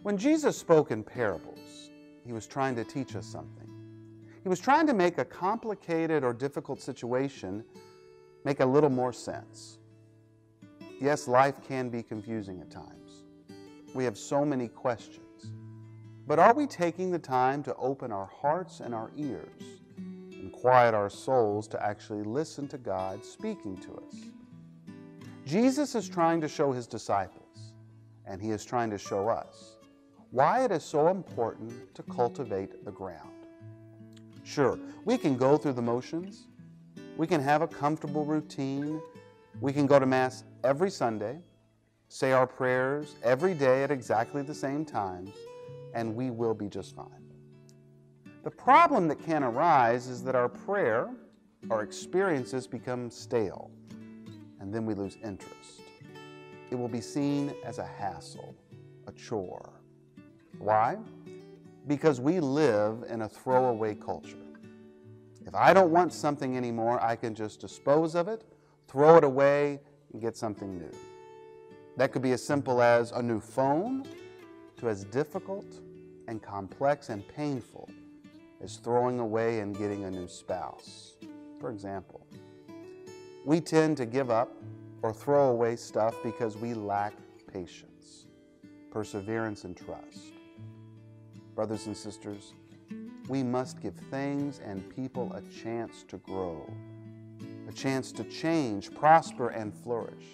When Jesus spoke in parables, he was trying to teach us something. He was trying to make a complicated or difficult situation make a little more sense. Yes, life can be confusing at times. We have so many questions. But are we taking the time to open our hearts and our ears and quiet our souls to actually listen to God speaking to us? Jesus is trying to show his disciples, and he is trying to show us, why it is so important to cultivate the ground. Sure, we can go through the motions. We can have a comfortable routine. We can go to Mass every Sunday, say our prayers every day at exactly the same times, and we will be just fine. The problem that can arise is that our prayer, our experiences become stale, and then we lose interest. It will be seen as a hassle, a chore. Why? Because we live in a throwaway culture. If I don't want something anymore, I can just dispose of it, throw it away, and get something new. That could be as simple as a new phone to as difficult and complex and painful as throwing away and getting a new spouse. For example, we tend to give up or throw away stuff because we lack patience, perseverance, and trust. Brothers and sisters, we must give things and people a chance to grow, a chance to change, prosper, and flourish.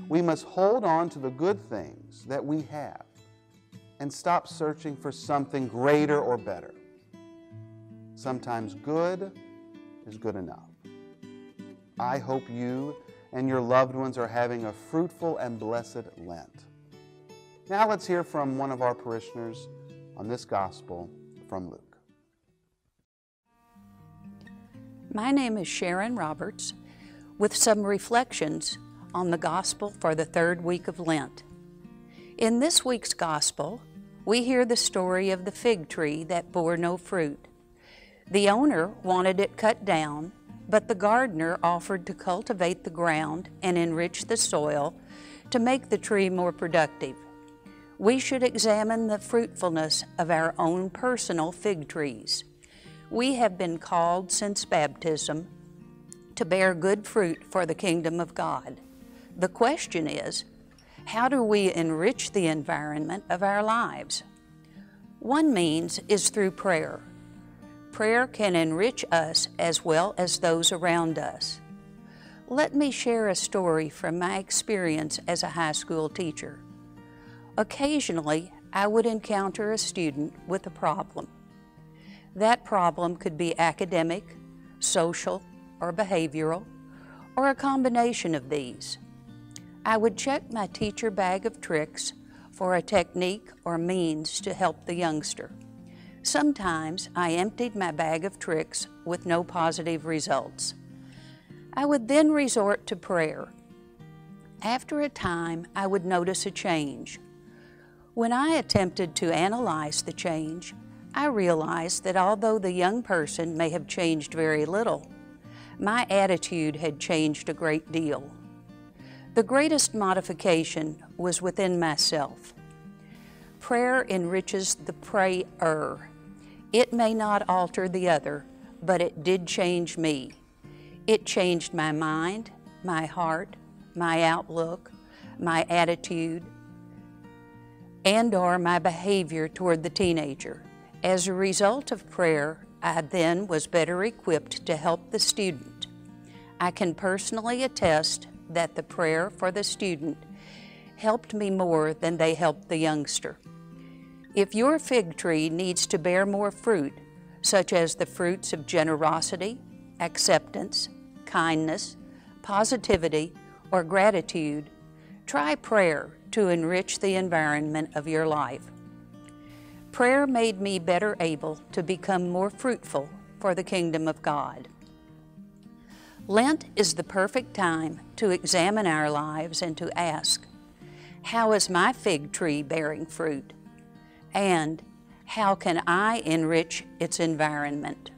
We must hold on to the good things that we have and stop searching for something greater or better. Sometimes good is good enough. I hope you and your loved ones are having a fruitful and blessed Lent. Now let's hear from one of our parishioners on this Gospel from Luke. My name is Sharon Roberts with some reflections on the Gospel for the third week of Lent. In this week's Gospel, we hear the story of the fig tree that bore no fruit. The owner wanted it cut down, but the gardener offered to cultivate the ground and enrich the soil to make the tree more productive. We should examine the fruitfulness of our own personal fig trees. We have been called since baptism to bear good fruit for the kingdom of God. The question is, how do we enrich the environment of our lives? One means is through prayer. Prayer can enrich us as well as those around us. Let me share a story from my experience as a high school teacher. Occasionally, I would encounter a student with a problem. That problem could be academic, social, or behavioral, or a combination of these. I would check my teacher bag of tricks for a technique or means to help the youngster. Sometimes I emptied my bag of tricks with no positive results. I would then resort to prayer. After a time, I would notice a change. When I attempted to analyze the change, I realized that although the young person may have changed very little, my attitude had changed a great deal. The greatest modification was within myself. Prayer enriches the prayer. It may not alter the other, but it did change me. It changed my mind, my heart, my outlook, my attitude, and/or my behavior toward the teenager. As a result of prayer, I then was better equipped to help the student. I can personally attest that the prayer for the student helped me more than they helped the youngster. If your fig tree needs to bear more fruit, such as the fruits of generosity, acceptance, kindness, positivity, or gratitude, try prayer to enrich the environment of your life. Prayer made me better able to become more fruitful for the kingdom of God. Lent is the perfect time to examine our lives and to ask, how is my fig tree bearing fruit? And how can I enrich its environment?